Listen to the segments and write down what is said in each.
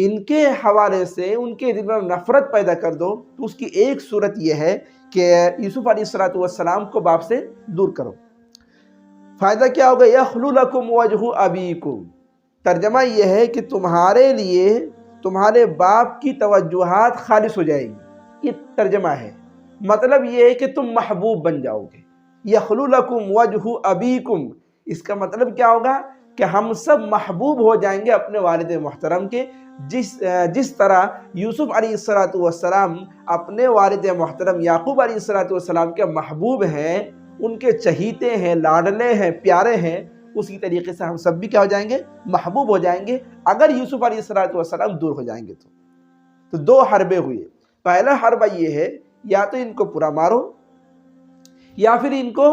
ان کے حوالے سے ان کے دل میں نفرت پیدا کر دو تو اس کی ایک صورت یہ ہے کہ یوسف علیہ السلام کو باپ سے دور کرو۔ فائدہ کیا ہوگا؟ یخلو لکم وجہ ابیکم، ترجمہ یہ ہے کہ تمہارے لیے تمہارے باپ کی توجہات خالص ہو جائے گی، یہ ترجمہ ہے۔ مطلب یہ ہے کہ تم محبوب بن جاؤ گے۔ یخلو لکم وجہ ابیکم، اس کا مطلب کیا ہوگا کہ ہم سب محبوب ہو جائیں گے اپنے والد محترم کے، جس طرح یوسف علیہ السلام اپنے والد محترم یعقوب علیہ السلام کے محبوب ہیں، ان کے چہیتے ہیں، لاڈلے ہیں، پیارے ہیں، اسی طریقے سے ہم سب بھی کیا ہو جائیں گے؟ محبوب ہو جائیں گے اگر یوسف علیہ السلام دور ہو جائیں گے تو دو حربے ہوئے۔ پہلا حربہ یہ ہے یا تو ان کو پورا مارو یا پھر ان کو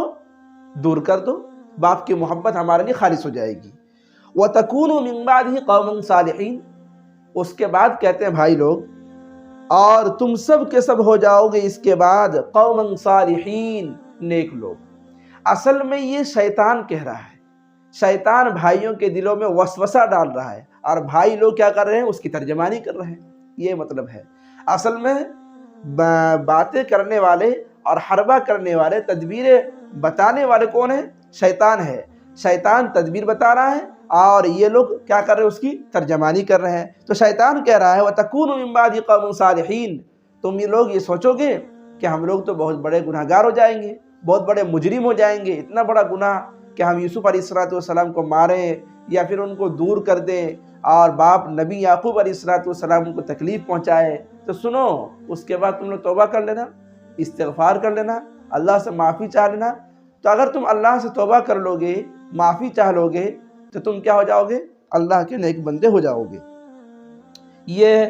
دور کر دو، باپ کی محبت ہمارے لیے خالص ہو جائے گی۔ وَتَكُونُوا مِن بَعْدِهِ قَوْمًا صَالِحِينَ، اس کے بعد کہتے ہیں بھائی لوگ، اور تم سب کے سب ہو جاؤ گے اس کے بعد قومًا صالحین، نیک لوگ۔ اصل میں یہ شیطان کہہ رہا ہے، شیطان بھائیوں کے دلوں میں وسوسہ ڈال رہا ہے اور بھائی لوگ کیا کر رہے ہیں؟ اس کی ترجمانی کر رہے ہیں، یہ مطلب ہے۔ اصل میں باتیں کرنے والے اور حربہ کرنے والے، تدبیریں بتانے والے کون ہیں؟ شیطان ہے۔ شیطان تدبیر بتا رہا ہے اور یہ لوگ کیا کر رہے ہیں؟ اس کی ترجمانی کر رہے ہیں۔ تو شیطان کہہ رہا ہے وَتَكُونُوا مِن بَعْدِ قَوْمٍ صَالِحِينَ، تم یہ لوگ یہ سوچو گے کہ ہم لوگ تو بہت بڑے گناہگار ہو جائیں گے، بہت بڑے مجرم ہو جائیں گے، اتنا بڑا گناہ کہ ہم یوسف علیہ السلام کو ماریں یا پھر ان کو دور کر دیں اور باپ نبی یعقوب علیہ السلام ان کو تکلیف پہنچائے۔ تو سنو، اس کے بعد تم نے توبہ کر لینا، استغفار کر لینا، اللہ سے معافی چاہ لینا۔ تو اگر تم اللہ سے توبہ کر لو گے، معافی چاہ لو گے، تو تم کیا ہو جاؤ گے؟ اللہ کے نیک بندے ہو جاؤ گے۔ یہ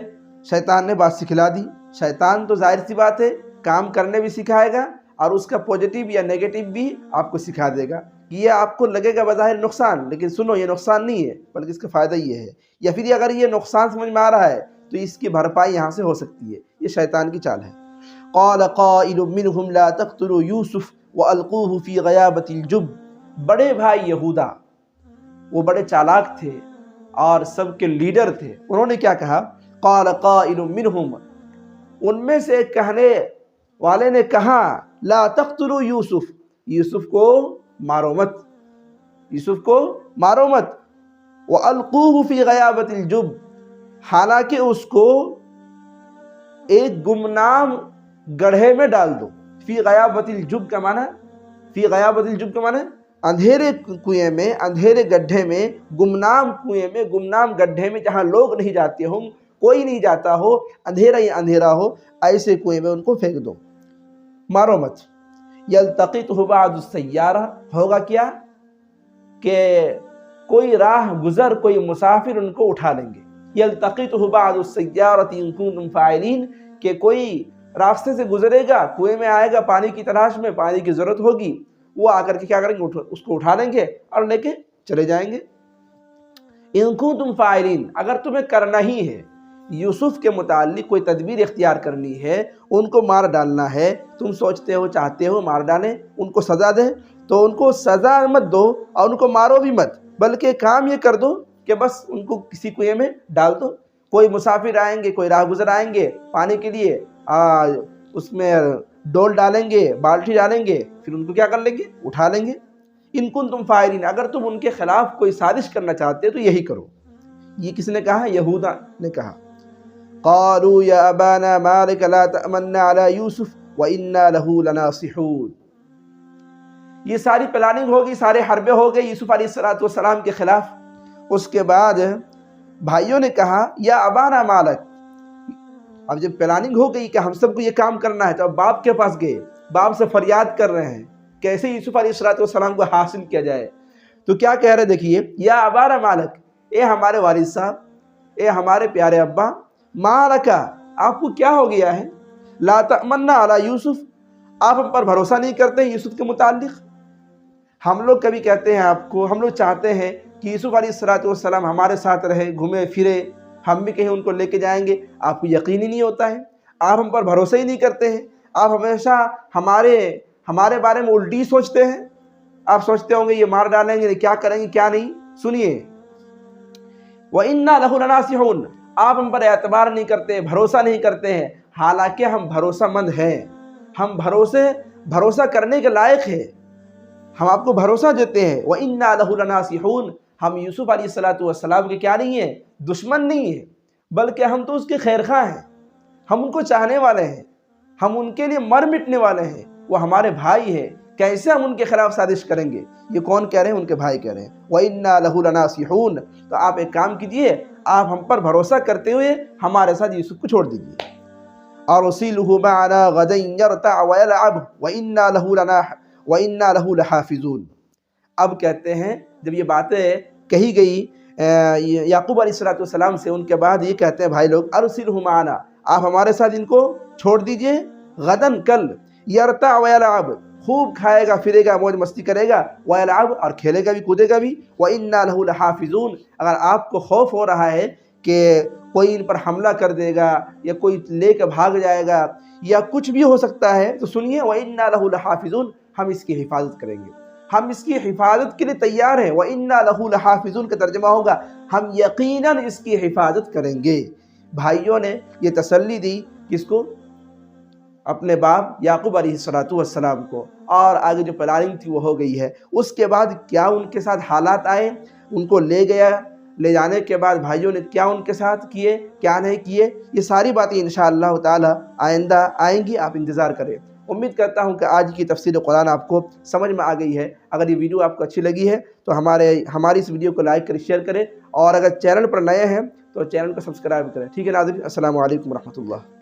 شیطان نے بات سکھلا دی۔ شیطان تو ظاہر سی بات ہے کام کرنے بھی سکھائے گا اور اس کا پوزیٹیو یا نیگیٹو بھی آپ کو سکھا دے گا۔ یہ آپ کو لگے گا بظاہر نقصان، لیکن سنو یہ نقصان نہیں ہے بلکہ اس کا فائدہ یہ ہے، یا پھر اگر یہ نقصان سمجھ میں آ رہا ہے تو اس کی بھرپائی یہاں سے ہو سکتی ہے۔ یہ شیطان کی چال ہے۔ قال قائل منهم لا تقتلوا يوسف والقوه في غيابة الجب، بڑے بھائی یہودا وہ بڑے چالاک تھے اور سب کے لیڈر تھے، انہوں نے کیا کہا؟ قال قائل منهم، ان میں سے ایک کہنے والے نے کہا لا تقتلوا یوسف، یوسف کو مارو مت، یوسف کو مارو مت، والقوه في غيابة الجب، حالانکہ اس کو ایک گمنام گڑھے میں ڈال دو۔ فی غیابت الجب کا معنی، فی غیابت الجب کا معنی اندھیرے کنویں میں، اندھیرے گڈھے میں، گمنام کنویں میں، گمنام گڈھے میں، جہاں لوگ نہیں جاتے ہوں، کوئی نہیں جاتا ہو، اندھیرا ہی اندھیرا ہو، ایسے کنویں میں ان کو پھینک دو، مارو مت۔ یلتقطہ بعض السیارہ، ہوگا کیا کہ کوئی راہ گزر، کوئی مسافر ان کو اٹھا لیں گے۔ یلتقطہ بعض السیارۃ ان کنتم فاعلین، کہ کوئی راستے سے گزرے گا، کنویں میں آئے گا پانی کی تلاش میں، پانی کی ضرورت ہوگی، وہ آ کر کے کیا کریں گے؟ اس کو اٹھا لیں گے اور لے کے چلے جائیں گے۔ ان کنتم فاعلین، اگر تمہیں کرنا ہی ہے، یوسف کے متعلق کوئی تدبیر اختیار کرنی ہے، ان کو مار ڈالنا ہے، تم سوچتے ہو چاہتے ہو مار ڈالیں، ان کو سزا دیں، تو ان کو سزا مت دو اور ان کو مارو بھی مت، بلکہ کام یہ کر دو کہ بس ان کو کسی کنویں میں ڈال دو۔ کوئی مسافر آئیں گے، کوئی راہ گزر آئیں گے پانی کے لیے، اس میں ڈول ڈالیں گے، بالٹی ڈالیں گے، پھر ان کو کیا کر لیں گے؟ اٹھا لیں گے۔ ان کنتم فاعلین، اگر تم ان کے خلاف کوئی سازش کرنا چاہتے تو یہی کرو۔ یہ کس نے کہا؟ یہودا نے کہا۔ قالوا یا ابانا ما لک لا تأمنا علی یوسف وإنا له لناصحون، یہ ساری پلاننگ ہوگی، سارے حربے ہو گئے یوسف علیہ السلام کے خلاف۔ اس کے بعد بھائیوں نے کہا یا ابانا ما لک، اب جب پلاننگ ہو گئی کہ ہم سب کو یہ کام کرنا ہے تو اب باپ کے پاس گئے، باپ سے فریاد کر رہے ہیں کیسے یوسف علیہ السلام کو حاصل کیا جائے۔ تو کیا کہہ رہے دیکھیے، یا ابانا ما لک، اے ہمارے والد صاحب، اے ہمارے پیارے ابا، ما لکا، آپ کو کیا ہو گیا ہے؟ لا تأمنا علی یوسف، آپ ہم پر بھروسہ نہیں کرتے ہیں یوسف کے متعلق۔ ہم لوگ کبھی کہتے ہیں آپ کو، ہم لوگ چاہتے ہیں کہ یوسف علیہ السلام ہمارے ساتھ رہے، گھومے پھرے، ہم بھی کہیں ان کو لے کے جائیں گے، آپ کو یقین ہی نہیں ہوتا ہے، آپ ہم پر بھروسہ ہی نہیں کرتے ہیں، آپ ہمیشہ ہمارے بارے میں الٹی سوچتے ہیں، آپ سوچتے ہوں گے یہ مار ڈالیں گے، کیا کریں گے کیا نہیں۔ سنیے، وَإِنَّا لَهُ لَنَاصِحُونَ، آپ ہم پر اعتبار نہیں کرتے، بھروسہ نہیں کرتے ہیں، حالانکہ ہم بھروسہ مند ہیں، ہم بھروسہ کرنے کے لائق ہیں، ہم آپ کو بھروسہ دیتے ہیں۔ وَإِنَّا لَهُ لَنَاصِحُونَ، ہم یوسف علیہ السلام کے کیا نہیں ہیں؟ دشمن نہیں ہیں، بلکہ ہم تو اس کے خیر خواہ ہیں، ہم ان کو چاہنے والے ہیں، ہم ان کے لیے مر مٹنے والے ہیں، وہ ہمارے بھائی ہیں، کیسے ہم ان کے خلاف سازش کریں گے؟ یہ کون کہہ رہے ہیں؟ ان کے بھائی کہہ رہے ہیں۔ وَإِنَّا لَهُ لَنَاصِحُونَ، تو آپ ایک کام کیجئے، آپ ہم پر بھروسہ کرتے ہوئے ہمارے ساتھ یوسف کو چھوڑ دیجئے۔ أَرْسِلْهُ مَعَنَا غَدًا يَرْتَعْ وَيَلْعَبْ وَإِنَّا لَهُ لَحَافِظُونَ۔ اب کہتے ہیں جب یہ باتیں کہی گئی یعقوب علیہ السلام سے، ان کے بعد یہ کہتے ہیں بھائی لوگ، أَرْسِلْهُ مَعَنَا، آپ ہمارے ساتھ ان کو چھوڑ دیجئے، غدن، کل، یرتع ویلعب، خوب کھائے گا پھرے گا، موج مستی کرے گا، ویلعب، اور کھیلے گا بھی کودے گا بھی، وَإِنَّا لَهُ لَحَافِظُونَ، اگر آپ کو خوف ہو رہا ہے کہ کوئی ان پر حملہ کر دے گا یا کوئی لے کے بھاگ جائے گا یا کچھ بھی ہو سکتا ہے، تو سنیے وَإِنَّا لَهُ لَحَافِظُونَ، ہم اس کی حفاظت کریں گے، ہم اس کی حفاظت کے لیے تیار ہیں۔ وَإِنَّا لَهُ لَحَافِظُونَ کا ترجمہ ہوگا ہم یقیناً اس کی حفاظت کریں گے۔ بھائیوں نے یہ تسلی دی کس کو؟ اپنے باپ یعقوب علیہ السلام کو، اور آگے جو پلاننگ تھی وہ ہو گئی ہے۔ اس کے بعد کیا ان کے ساتھ حالات آئے، ان کو لے گیا، لے جانے کے بعد بھائیوں نے کیا ان کے ساتھ کیے، کیا نہیں کیے، یہ ساری باتیں انشاءاللہ تعالی آئندہ آئیں گی، آپ انتظار کریں۔ امید کرتا ہوں کہ آج کی تفسیر قرآن آپ کو سمجھ میں آ گئی ہے۔ اگر یہ ویڈیو آپ کو اچھی لگی ہے تو ہماری اس ویڈیو کو لائک کریں، شیئر کریں، اور اگر چینل پر نئے ہیں تو چینل کو سبسکرائب کریں۔ ٹھیک ہے ناظرین، السلام علیکم ورحمۃ اللہ۔